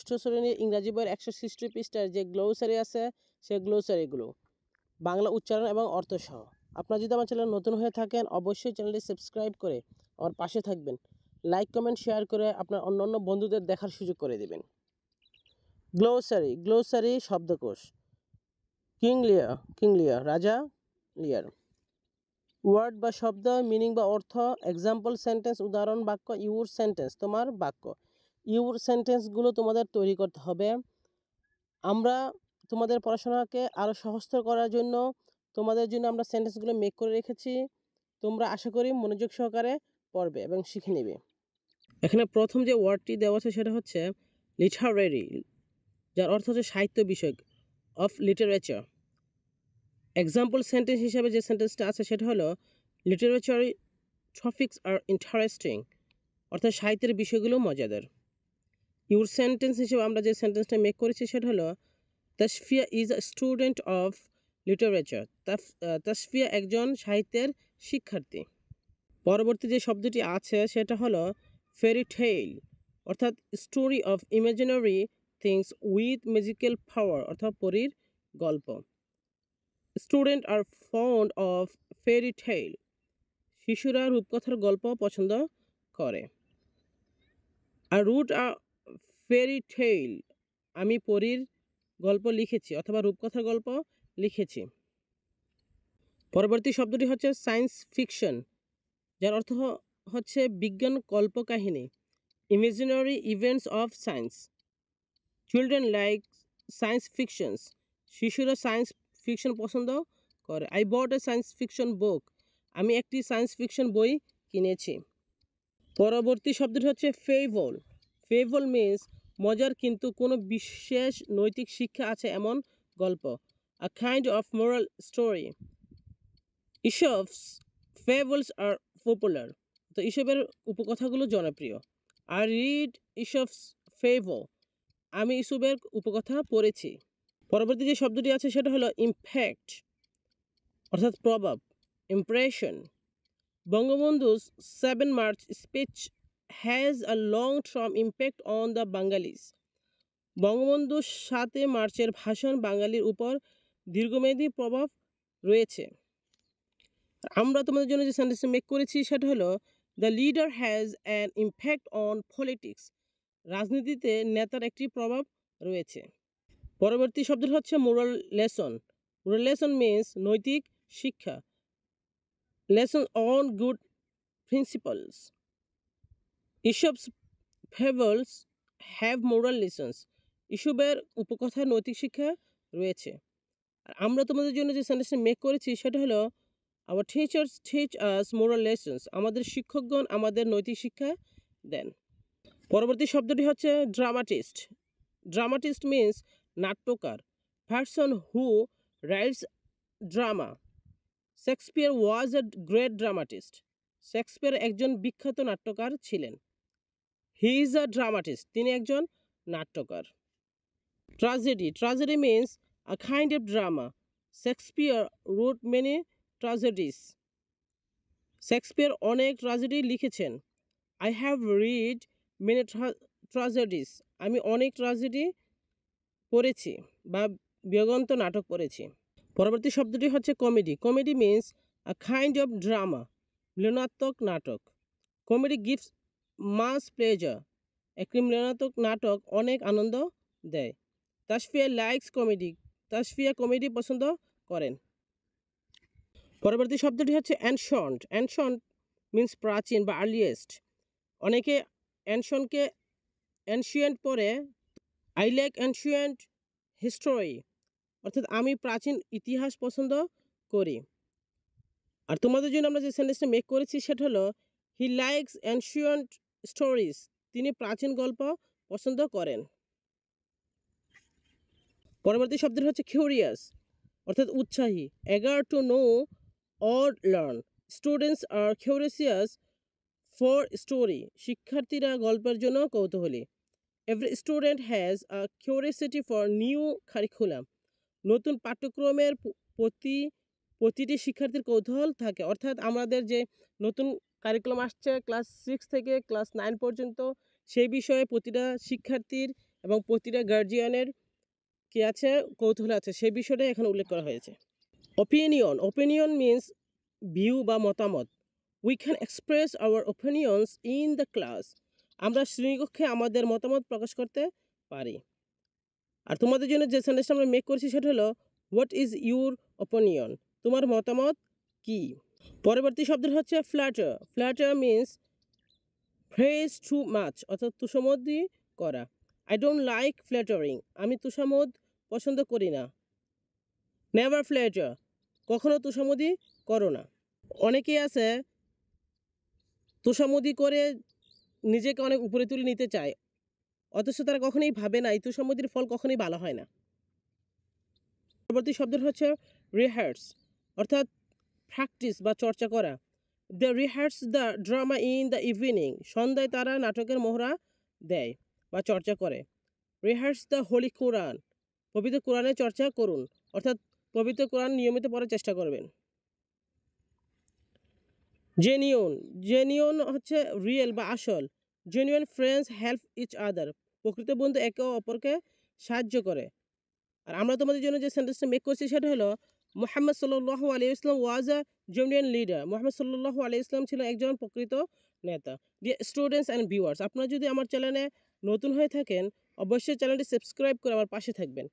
ষষ্ঠ শ্রেণীর ইংরাজি বইয়ের 160 পৃষ্ঠার যে গ্লোসারি আছে সে গ্লোসারিগুলো বাংলা উচ্চারণ এবং অর্থসহ। আপনারা যদি আমার চ্যানেল নতুন হয়ে থাকেন অবশ্যই চ্যানেলটি সাবস্ক্রাইব করে আমার পাশে থাকবেন, লাইক কমেন্ট শেয়ার করে আপনার অন্যান্য বন্ধুদের দেখার সুযোগ করে দেবেন। গ্লোসারি শব্দকোষ। কিং লিয়ার রাজা লিয়ার। ওয়ার্ড বা শব্দ, মিনিং বা অর্থ, এক্সাম্পল সেন্টেন্স উদাহরণ বাক্য, ইউর সেন্টেন্স তোমার বাক্য। ইউর সেন্টেন্সগুলো তোমাদের তৈরি করতে হবে। আমরা তোমাদের পড়াশোনাকে আরও সহজতর করার জন্য তোমাদের জন্য আমরা সেন্টেন্সগুলো মেক করে রেখেছি। তোমরা আশা করি মনোযোগ সহকারে পড়বে এবং শিখে নেবে। এখানে প্রথম যে ওয়ার্ডটি দেওয়া আছে সেটা হচ্ছে লিটারেরি, যার অর্থ হচ্ছে সাহিত্য বিষয়ক, অফ লিটারেচার। এক্সাম্পল সেন্টেন্স হিসাবে যে সেন্টেন্সটা আছে সেটা হলো লিটারেচারি টপিকস আর ইন্টারেস্টিং, অর্থাৎ সাহিত্যের বিষয়গুলো মজাদার। ইউর সেন্টেন্স হিসেবে আমরা যে সেন্টেন্সটা মেক করেছি সেটা হলো Tasfia is a student of literature. Tasfia একজন সাহিত্যের শিক্ষার্থী। পরবর্তী যে শব্দটি আছে সেটা হলো ফেরি টেইল, অর্থাৎ story of imaginary things with magical power, অর্থাৎ পরীর গল্প। Student are fond of fairy tale, শিশুরা রূপকথার গল্প পছন্দ করে। আর রুট আ ফেরি টেইল, আমি পরীর গল্প লিখেছি অথবা রূপকথার গল্প লিখেছি। পরবর্তী শব্দটি হচ্ছে সায়েন্স ফিকশন, যার অর্থ হচ্ছে বিজ্ঞান কল্পকাহিনী, imaginary events of science. Children like science fictions, শিশুরা সায়েন্স ফিকশন পছন্দ করে। I bought a science fiction book, আমি একটি সায়েন্স ফিকশন বই কিনেছি। পরবর্তী শব্দটি হচ্ছে ফেবল। ফেবল মিন্স মজার কিন্তু কোনো বিশেষ নৈতিক শিক্ষা আছে এমন গল্প, a kind of moral story. Aesop's fables are popular, তো ইসবের উপকথাগুলো জনপ্রিয়। আই রিড ইসপস ফেবল, আমি ইসবের উপকথা পড়েছি। পরবর্তী যে শব্দটি আছে সেটা হলো ইমপ্যাক্ট, অর্থাৎ প্রভাব, impression. বঙ্গবন্ধু's 7 March speech has a long-term impact on the Bengalis. বঙ্গবন্ধুর 7 মার্চের ভাষণ বাঙালির উপর দীর্ঘমেয়াদী প্রভাব রয়েছে। আমরা তোমাদের জন্য যে সেন্টেন্সটা মেক করেছি সেটা হলো the leader has an impact on politics, রাজনীতিতে নেতার একটি প্রভাব রয়েছে। পরবর্তী শব্দটি হচ্ছে moral lesson. Moral lesson means নৈতিক শিক্ষা, lesson on good principles. Aesop's fables have moral lessons, ইসবের উপকথার নৈতিক শিক্ষা রয়েছে। আর আমরা তোমাদের জন্য যে সেন্টেন্সটা মেক করেছি সেটা হলো our teachers teach us moral lessons, আমাদের শিক্ষকগণ আমাদের নৈতিক শিক্ষা দেন। পরবর্তী শব্দটি হচ্ছে ড্রামাটিস্ট। ড্রামাটিস্ট মিন্স নাট্যকার, person who writes drama. Shakespeare was a great dramatist, Shakespeare একজন বিখ্যাত নাট্যকার ছিলেন। হি ইজ আ ড্রামাটিস্ট, তিনি একজন নাট্যকার। Tragedy, tragedy means a kind of drama. Shakespeare wrote many tragedies, Shakespeare অনেক ট্রাজেডি লিখেছেন। I have read many tragedies, আমি অনেক ট্রাজেডি পড়েছি বা ব্যঙ্গাত্মক নাটক পড়েছি। পরবর্তী শব্দটি হচ্ছে comedy. Comedy means a kind of drama, মিলনাত্মক নাটক। কমেডি গিভস মাস প্লেজার, একটি মিলনাত্মক নাটক অনেক আনন্দ দেয়। Tasfia likes comedy, Tasfia comedy পছন্দ করেন। পরবর্তী শব্দটি হচ্ছে অ্যানশন্ট। অ্যানশন্ট মিন্স প্রাচীন বা আর্লিয়েস্ট, অনেকে অ্যানশনকে অ্যানশিয়েন্ট পড়ে। আই লাইক অ্যানশিয়েন্ট হিস্টোরি, অর্থাৎ আমি প্রাচীন ইতিহাস পছন্দ করি। আর তোমাদের জন্য আমরা যে সেন্টেন্সটা মেক করেছি সেটা হলো হি লাইকস অ্যানশিয়েন্ট স্টোরিজ, তিনি প্রাচীন গল্প পছন্দ করেন। পরবর্তী শব্দটি হচ্ছে কিউরিয়াস, অর্থাৎ উৎসাহী, eager to know or learn. Students are curious for story, শিক্ষার্থীরা গল্পের জন্য কৌতূহলী। Every student has a curiosity for new curriculum, নতুন পাঠ্যক্রমের প্রতিটি শিক্ষার্থীর কৌতূহল থাকে। অর্থাৎ আমাদের যে নতুন কারিকুলাম আসছে ক্লাস 6 থেকে ক্লাস 9 পর্যন্ত, সেই বিষয়ে প্রতিটা শিক্ষার্থীর এবং প্রতিটা গার্জিয়ানের কি আছে, কৌতূহল আছে, সেই বিষয়টা এখানে উল্লেখ করা হয়েছে। ওপিনিয়ন মিন্স ভিউ বা মতামত। We can express hour opinions in the class. আমরা শ্রেণীকক্ষে আমাদের মতামত প্রকাশ করতে পারি। আর তোমাদের জন্য যে সেন্টেন্সটা আমরা মেক করছি সেটা হলো হোয়াট ইজ ইউর ওপিনিয়ন, তোমার মতামত কি। পরবর্তী শব্দ হচ্ছে flatter. Flatter means praise too much, অর্থাৎ তুষামোদি করা। আই ডোন্ট লাইক ফ্ল্যাটারিং, আমি তুষামোদ পছন্দ করি না। নেভার ফ্ল্যাটার, কখনো তুষামোদি করো না। অনেকেই আছে তুষামোদি করে নিজেকে অনেক উপরে তুলে নিতে চায়, অথচ তারা কখনোই ভাবে না এই তুষামোদির ফল কখনোই ভালো হয় না। পরবর্তী শব্দ হচ্ছে রিহার্স, অর্থাৎ প্র্যাকটিস বা চর্চা করা। They rehearse the drama in the evening, সন্ধ্যায় তারা নাটকের মহড়া দেয় বা চর্চা করে। রিহার্স দ্য হোলি কোরআন, পবিত্র কোরআনের চর্চা করুন, অর্থাৎ পবিত্র কোরআন নিয়মিত পড়ার চেষ্টা করবেন। জেনিউন, জেনিউন হচ্ছে রিয়েল বা আসল। Genuine friends help each other, প্রকৃত বন্ধু একে অপরকে সাহায্য করে। আর আমরা তোমাদের জন্য যে সেন্টেন্সটা মেক করছি সেটা হলো মুহাম্মদ সাল্লাল্লাহু আলাইহি ওয়াসাল্লাম ওয়াজ আ জেনুইন লিডার। মুহাম্মদ সাল্লাল্লাহু আলাইহি ওয়াসাল্লাম ছিলেন একজন প্রকৃত নেতা। ডিয়ার স্টুডেন্টস অ্যান্ড ভিউয়ার্স, আপনারা যদি আমার চ্যানেলে নতুন হয়ে থাকেন অবশ্যই চ্যানেলটি সাবস্ক্রাইব করে আমার পাশে থাকবেন।